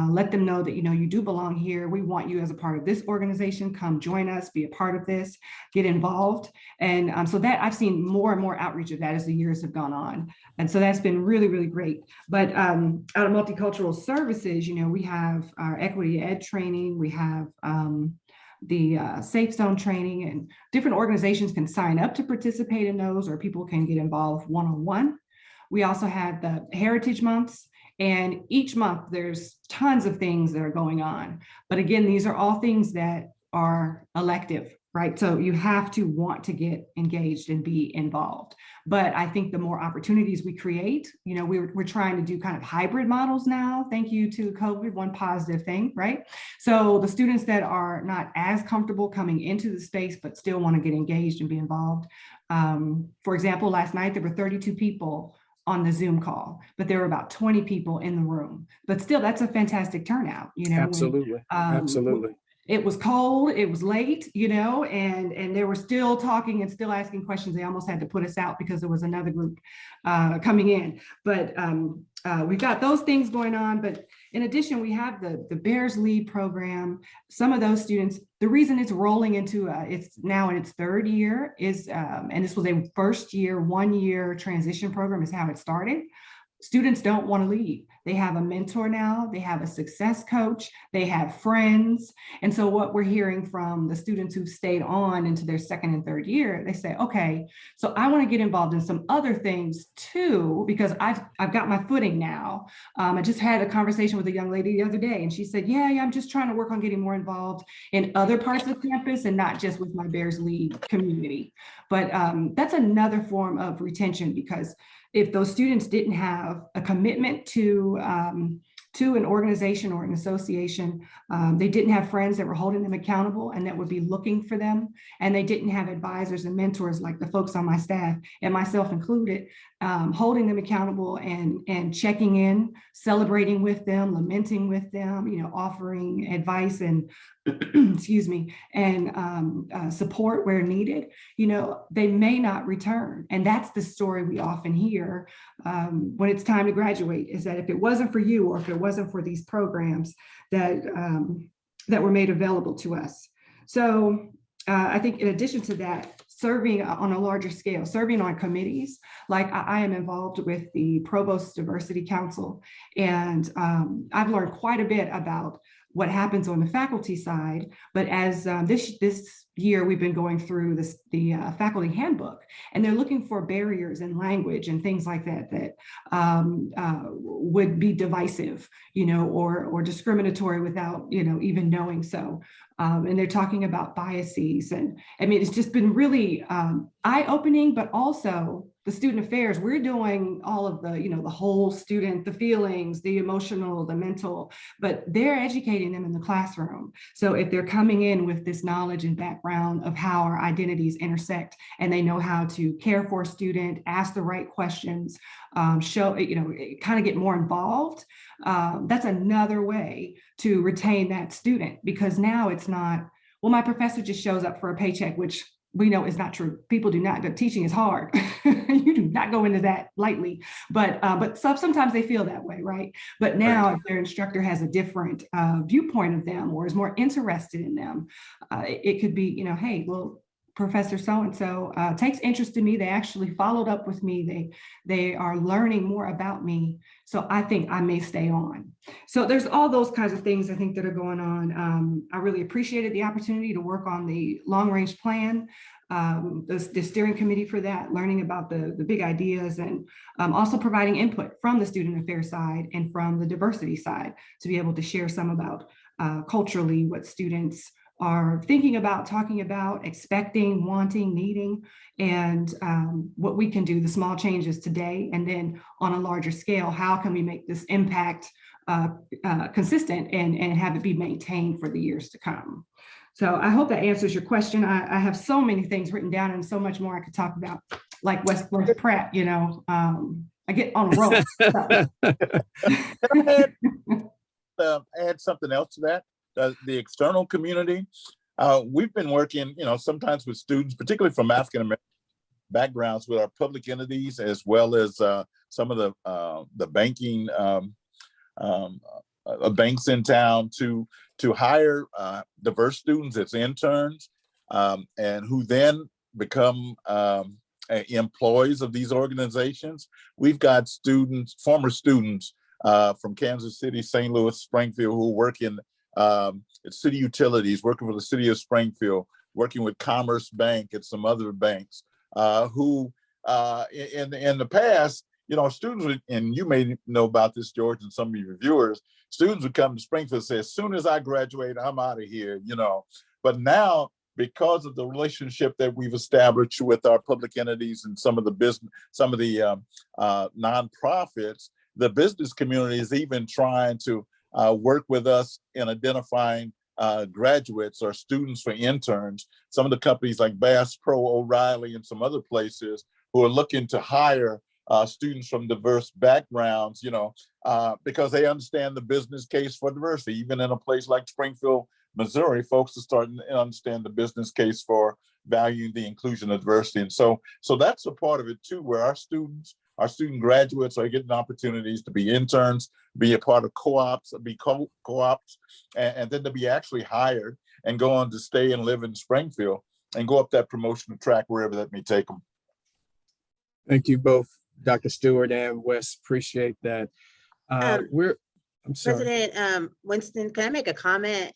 let them know that, you do belong here. We want you as a part of this organization. Come join us, be a part of this, get involved. And so that I've seen more and more outreach of that as the years have gone on. And so that's been really, really great. But out of multicultural services, we have our equity ed training, we have the Safe Zone training, and different organizations can sign up to participate in those, or people can get involved one-on-one. We also have the Heritage Months, and each month there's tons of things that are going on. But again, these are all things that are elective, right? So you have to want to get engaged and be involved. But I think the more opportunities we create, we're trying to do kind of hybrid models now, thank you to COVID, one positive thing, right? So the students that are not as comfortable coming into the space, but still want to get engaged and be involved. For example, last night there were 32 people on the Zoom call, but there were about 20 people in the room. But still, that's a fantastic turnout, Absolutely. Absolutely. It was cold, it was late, and they were still talking and still asking questions. They almost had to put us out because there was another group coming in. But we've got those things going on. But in addition, we have the Bears Lead program. Some of those students, the reason it's rolling into, it's now in its third year is, and this was a first year, 1 year transition program is how it started. Students don't want to leave. They have a mentor now, they have a success coach, they have friends. And so what we're hearing from the students who've stayed on into their second and third year, they say, okay, so I want to get involved in some other things too, because I've got my footing now. I just had a conversation with a young lady the other day, and she said, yeah, I'm just trying to work on getting more involved in other parts of campus and not just with my Bears Lead community. But that's another form of retention, because if those students didn't have a commitment to an organization or an association, they didn't have friends that were holding them accountable and that would be looking for them, and they didn't have advisors and mentors like the folks on my staff, and myself included, holding them accountable and checking in, celebrating with them, lamenting with them, offering advice and excuse me, and support where needed, they may not return. And that's the story we often hear when it's time to graduate, is that if it wasn't for you, or if it wasn't for these programs that were made available to us. So I think in addition to that, serving on a larger scale, serving on committees, like I am involved with the Provost Diversity Council, and I've learned quite a bit about what happens on the faculty side. But as this year, we've been going through the faculty handbook, and they're looking for barriers in language and things like that would be divisive, or discriminatory without, even knowing so. And they're talking about biases. And I mean, it's just been really eye-opening, but also the student affairs, we're doing all of the, the whole student, the feelings, the emotional, the mental, but they're educating them in the classroom. So if they're coming in with this knowledge and background of how our identities intersect, and they know how to care for a student, ask the right questions, show, kind of get more involved, that's another way to retain that student, because now it's not, well, my professor just shows up for a paycheck, which we know is not true. People do not, teaching is hard. You do not go into that lightly, but sometimes they feel that way, right? But now if their instructor has a different viewpoint of them, or is more interested in them, it could be, hey, well, Professor so-and-so takes interest in me. They actually followed up with me. They are learning more about me. So I think I may stay on. So there's all those kinds of things I think that are going on. I really appreciated the opportunity to work on the long-range plan, the steering committee for that, learning about the big ideas, and also providing input from the student affairs side and from the diversity side to be able to share some about culturally what students are thinking about, talking about, expecting, wanting, needing, and what we can do, the small changes today, and then on a larger scale, how can we make this impact consistent and have it be maintained for the years to come. So I hope that answers your question. I have so many things written down and so much more I could talk about, like West Pratt, you know, I get on a roll. Add something else to that. The external community, we've been working, sometimes with students, particularly from African American backgrounds, with our public entities, as well as some of the banking banks in town to hire diverse students as interns, and who then become employees of these organizations. We've got students, former students from Kansas City, St. Louis, Springfield, who work in city utilities, working for the city of Springfield, working with Commerce Bank and some other banks, who in the past, students would, and you may know about this, George, and some of your viewers, students would come to Springfield and say, as soon as I graduate, I'm out of here, But now, because of the relationship that we've established with our public entities and some of the business, some of the nonprofits, the business community is even trying to work with us in identifying graduates or students for interns. Some of the companies like Bass Pro, O'Reilly, and some other places who are looking to hire students from diverse backgrounds, because they understand the business case for diversity. Even in a place like Springfield, Missouri, folks are starting to understand the business case for valuing the inclusion of diversity. And so that's a part of it too, where our student graduates are getting opportunities to be interns, be a part of co-ops, be co-ops, and then to be actually hired and go on to stay and live in Springfield and go up that promotional track wherever that may take them. Thank you both, Dr. Stewart and Wes. Appreciate that. I'm sorry. President Winston, can I make a comment?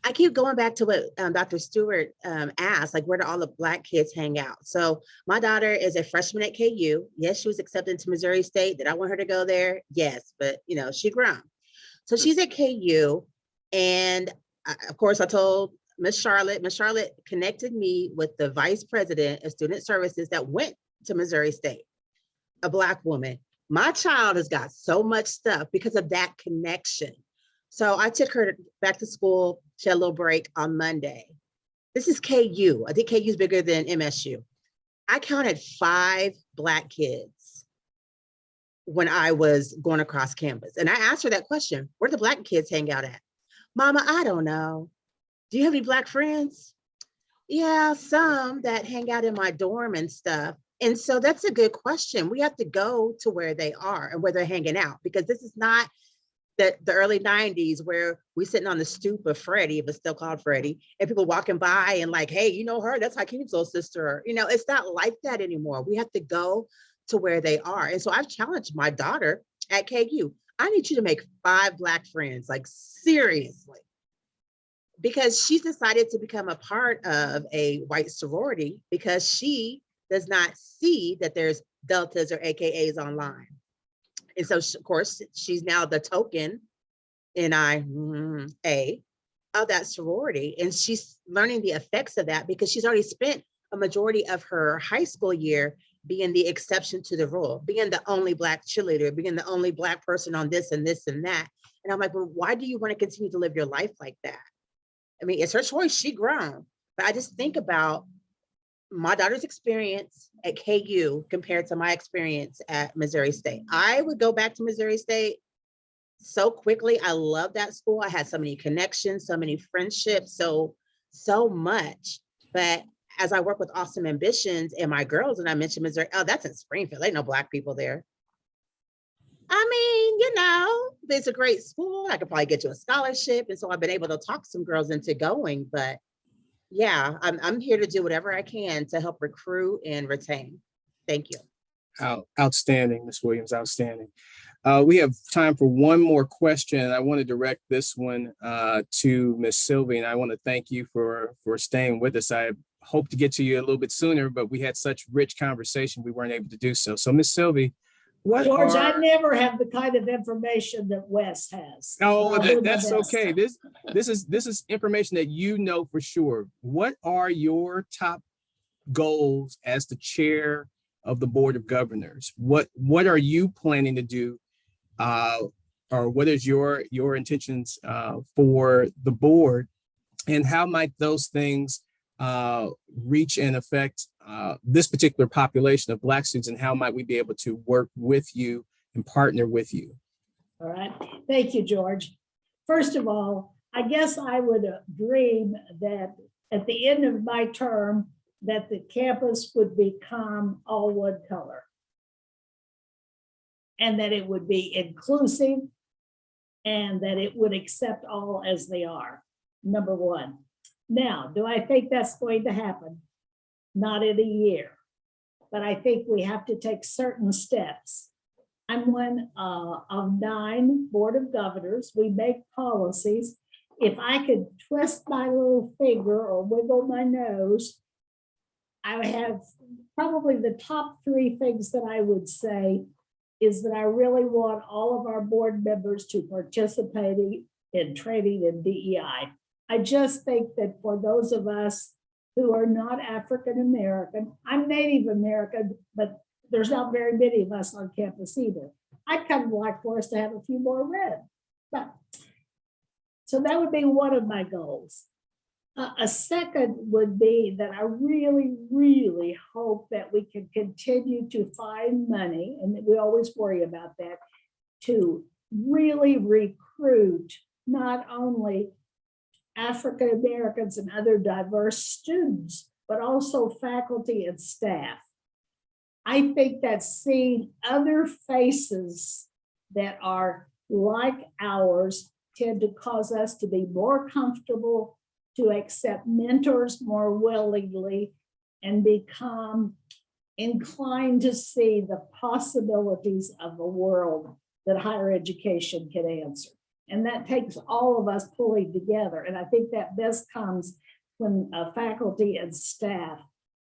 I keep going back to what Dr. Stewart asked, like, where do all the Black kids hang out? So my daughter is a freshman at KU. Yes, she was accepted to Missouri State. Did I want her to go there? Yes, but she grown. So she's at KU. And of course, I told Miss Charlotte. Miss Charlotte connected me with the vice president of student services that went to Missouri State, a Black woman. My child has got so much stuff because of that connection. So I took her back to school. She had a little break on Monday. This is KU. I think KU is bigger than MSU. I counted 5 Black kids when I was going across campus. And I asked her that question, where do the Black kids hang out at? Mama, I don't know. Do you have any Black friends? Yeah, some that hang out in my dorm and stuff. And so that's a good question. We have to go to where they are and where they're hanging out, because this is not the early 90s where we sitting on the stoop of Freddie, if it's still called Freddie, and people walking by and like, hey, you know her, that's Hakeem's little sister. It's not like that anymore. We have to go to where they are. And so I've challenged my daughter at KU. I need you to make 5 Black friends, like seriously, because she's decided to become a part of a white sorority because she does not see that there's deltas or AKAs online. And so, of course, she's now the token NIA of that sorority. And she's learning the effects of that because she's already spent a majority of her high school year being the exception to the rule, being the only Black cheerleader, being the only Black person on this and this and that. And I'm like, well, why do you want to continue to live your life like that? I mean, it's her choice, she grown. But I just think about my daughter's experience at KU compared to my experience at Missouri State. I would go back to Missouri State so quickly. I love that school. I had so many connections, so many friendships, so much. But as I work with Awesome Ambitions and my girls, and I mentioned Missouri, oh, that's in Springfield. Ain't no Black people there. I mean, it's a great school. I could probably get you a scholarship. And so I've been able to talk some girls into going, but yeah, I'm here to do whatever I can to help recruit and retain. Thank you. Outstanding, Ms. Williams, outstanding. We have time for one more question. I want to direct this one to Ms. Sylvie, and I want to thank you for staying with us. I hope to get to you a little bit sooner, but we had such rich conversation, we weren't able to do so. So Ms. Sylvie, what George, I are... never have the kind of information that Wes has. Oh, I'll do my that's best. okay. This is information that you know for sure. What are your top goals as the chair of the Board of Governors? What are you planning to do, or what is your intentions for the board, and how might those things reach and affect this particular population of Black students, and how might we be able to work with you and partner with you? All right. Thank you, George. First of all, I guess I would dream that at the end of my term, that the campus would become all one color. And that it would be inclusive and that it would accept all as they are, number one. Now, do I think that's going to happen? Not in a year, but I think we have to take certain steps. I'm one of 9 Board of Governors. We make policies. If I could twist my little finger or wiggle my nose, I have probably the top 3 things that I would say is that I really want all of our board members to participate in training in DEI. I just think that for those of us who are not African American, I'm Native American, but there's not very many of us on campus either. I'd kind of like for us to have a few more red. But so that would be one of my goals. A second would be that I really, really hope that we can continue to find money, and we always worry about that, to really recruit not only African Americans and other diverse students, but also faculty and staff. I think that seeing other faces that are like ours tend to cause us to be more comfortable, to accept mentors more willingly, and become inclined to see the possibilities of a world that higher education can answer. And that takes all of us pulling together. And I think that best comes when faculty and staff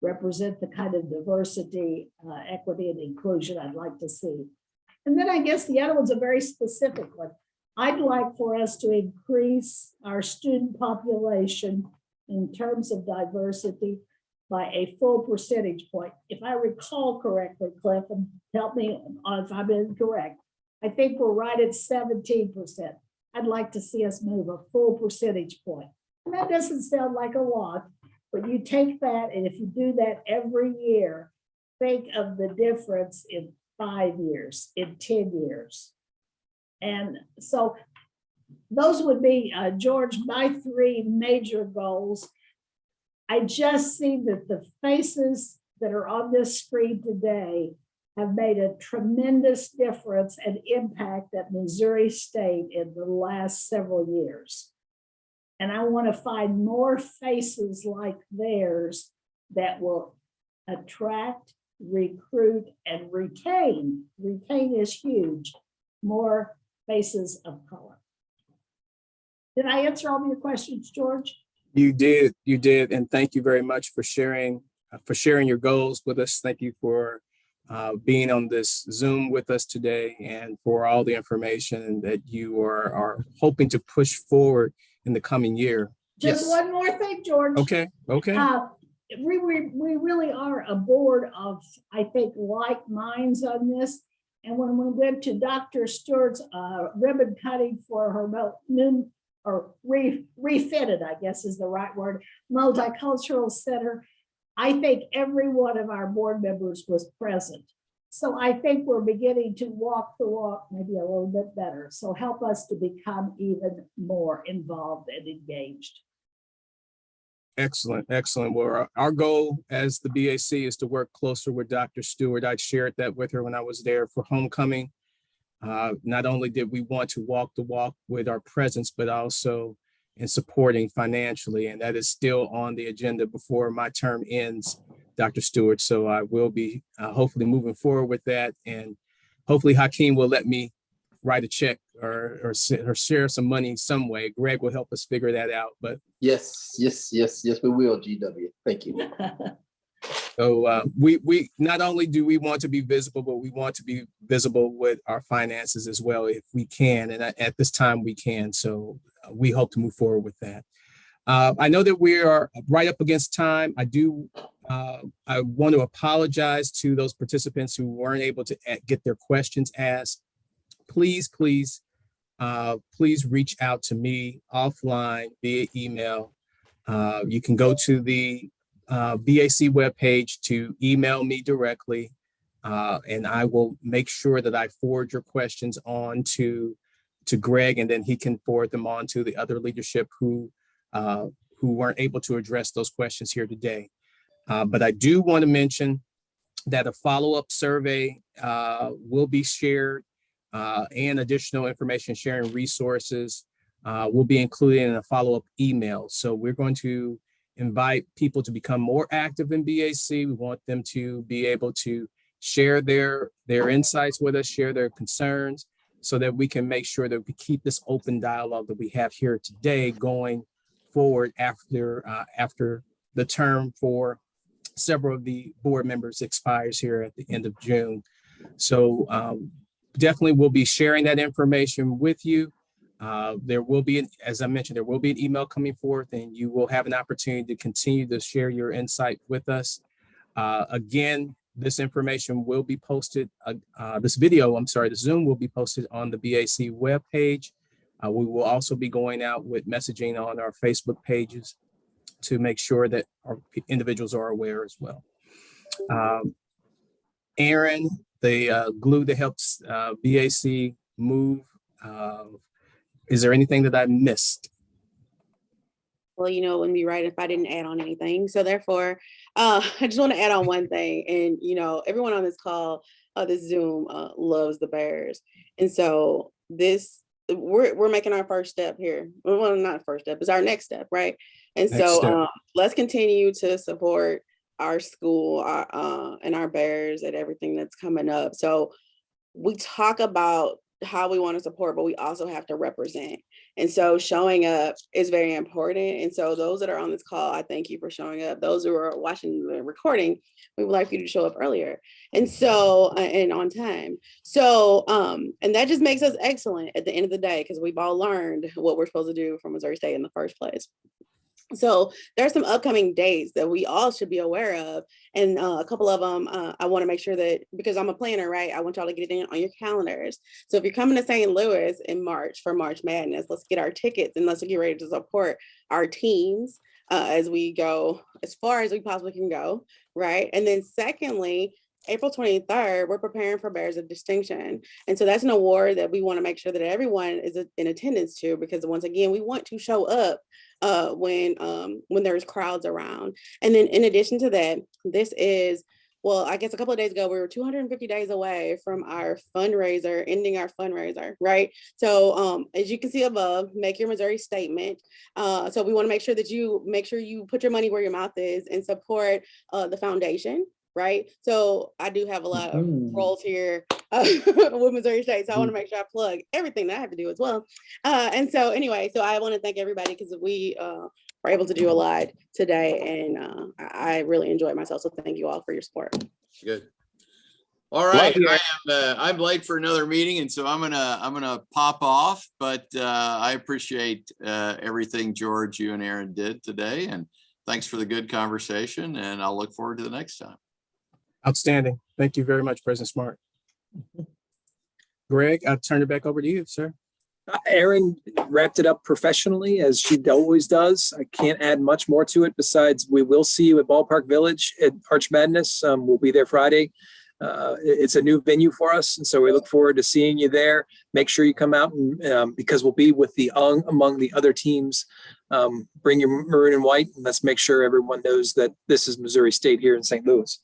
represent the kind of diversity, equity, and inclusion I'd like to see. And then I guess the other one's a very specific one. I'd like for us to increase our student population in terms of diversity by a full percentage point. If I recall correctly, Cliff, and help me if I'm incorrect, I think we're right at 17%. I'd like to see us move a full percentage point. And that doesn't sound like a lot, but you take that, and if you do that every year, think of the difference in 5 years, in 10 years. And so those would be, George, my 3 major goals. I just see that the faces that are on this screen today have made a tremendous difference and impact at Missouri State in the last several years. And I want to find more faces like theirs that will attract, recruit, and retain. Retain is huge. More faces of color. Did I answer all of your questions, George? You did, and thank you very much for sharing your goals with us. Thank you for being on this Zoom with us today, and for all the information that you are hoping to push forward in the coming year. Just Yes. one more thing, George. Okay. We really are a board of, I think, like minds on this. And when we went to Dr. Stewart's ribbon cutting for her new, or refitted, I guess is the right word, multicultural center, I think every one of our board members was present. So I think we're beginning to walk the walk maybe a little bit better. So help us to become even more involved and engaged. Excellent. Well, our goal as the BAC is to work closer with Dr. Stewart. I shared that with her when I was there for homecoming. Not only did we want to walk the walk with our presence, but also and supporting financially. And that is still on the agenda before my term ends, Dr. Stewart. So I will be hopefully moving forward with that. And hopefully Hakeem will let me write a check or share some money some way. Greg will help us figure that out. But Yes, we will, GW. Thank you. so we not only do we want to be visible, but we want to be visible with our finances as well if we can. And at this time we can. So we hope to move forward with that. I know that we are right up against time. I want to apologize to those participants who weren't able to get their questions asked. Please reach out to me offline via email. You can go to the BAC webpage to email me directly, and I will make sure that I forward your questions on to Greg, and then he can forward them on to the other leadership who weren't able to address those questions here today. But I do want to mention that a follow-up survey will be shared, and additional information sharing resources will be included in a follow-up email. So we're going to invite people to become more active in BAC. We want them to be able to share their insights with us, share their concerns, so that we can make sure that we keep this open dialogue that we have here today going forward after the term for several of the board members expires here at the end of June. So definitely we'll be sharing that information with you. There will be, as I mentioned, there will be an email coming forth, and you will have an opportunity to continue to share your insight with us. Again, this information will be posted, the Zoom will be posted on the BAC webpage. We will also be going out with messaging on our Facebook pages to make sure that our individuals are aware as well. Aaron, the glue that helps BAC move, is there anything that I missed? Well, you know, it wouldn't be right if I didn't add on anything. So therefore, I just want to add on one thing. And, you know, everyone on this call, this Zoom loves the Bears. And so we're making our first step here. Well, not first step, it's our next step, right? And so let's continue to support our school and our Bears and everything that's coming up. So we talk about how we want to support, but we also have to represent. And so showing up is very important. And so those that are on this call, I thank you for showing up. Those who are watching the recording, we would like you to show up earlier. And so, and on time. So, and that just makes us excellent at the end of the day, because we've all learned what we're supposed to do from Missouri State in the first place. So there's some upcoming dates that we all should be aware of. And a couple of them, I want to make sure that, because I'm a planner, right? I want y'all to get it in on your calendars. So if you're coming to St. Louis in March for March Madness, let's get our tickets and let's get ready to support our teams as we go as far as we possibly can go, right? And then secondly, April 23rd, we're preparing for Bears of Distinction. And so that's an award that we want to make sure that everyone is in attendance to, because once again, we want to show up when there's crowds around. And then in addition to that, this is, well, I guess a couple of days ago, we were 250 days away from our fundraiser, ending our fundraiser, right? So as you can see above, make your Missouri statement. So we want to make sure that you put your money where your mouth is and support the foundation. Right. So I do have a lot of roles here with Missouri State. So I want to make sure I plug everything that I have to do as well. And so anyway, so I want to thank everybody, because we are able to do a lot today, and I really enjoyed myself. So thank you all for your support. Good. All right. I'm late for another meeting, and so I'm gonna pop off. But I appreciate everything George, you and Aaron did today, and thanks for the good conversation. And I'll look forward to the next time. Outstanding. Thank you very much, President Smart. Greg, I'll turn it back over to you, sir. Erin wrapped it up professionally, as she always does. I can't add much more to it besides we will see you at Ballpark Village at Arch Madness. We'll be there Friday. It's a new venue for us, and so we look forward to seeing you there. Make sure you come out, and because we'll be with among the other teams. Bring your maroon and white, and let's make sure everyone knows that this is Missouri State here in St. Louis.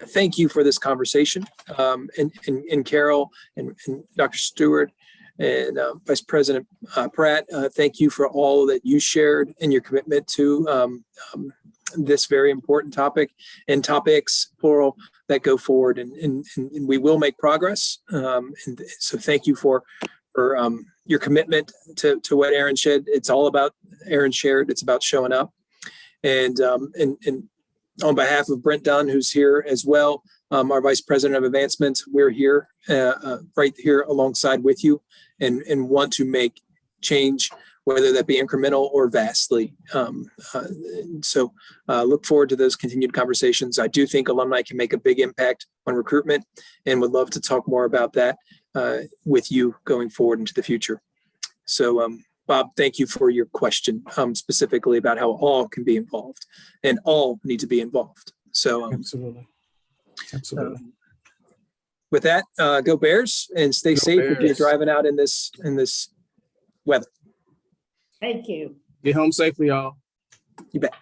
Thank you for this conversation, and Carol and Dr. Stewart. And Vice President Pratt, thank you for all that you shared and your commitment to this very important topic and topics, plural, that go forward. And we will make progress. And so thank you for your commitment to what Aaron shared. It's all about Aaron shared. It's about showing up. And on behalf of Brent Dunn, who's here as well, our Vice President of Advancement, we're here, right here alongside with you and want to make change, whether that be incremental or vastly. So look forward to those continued conversations. I do think alumni can make a big impact on recruitment and would love to talk more about that with you going forward into the future. So Bob, thank you for your question, specifically about how all can be involved and all need to be involved. So Absolutely. Absolutely. With that, go Bears and stay safe if you're Bears. driving out in this weather. Thank you. Get home safely, y'all. You bet.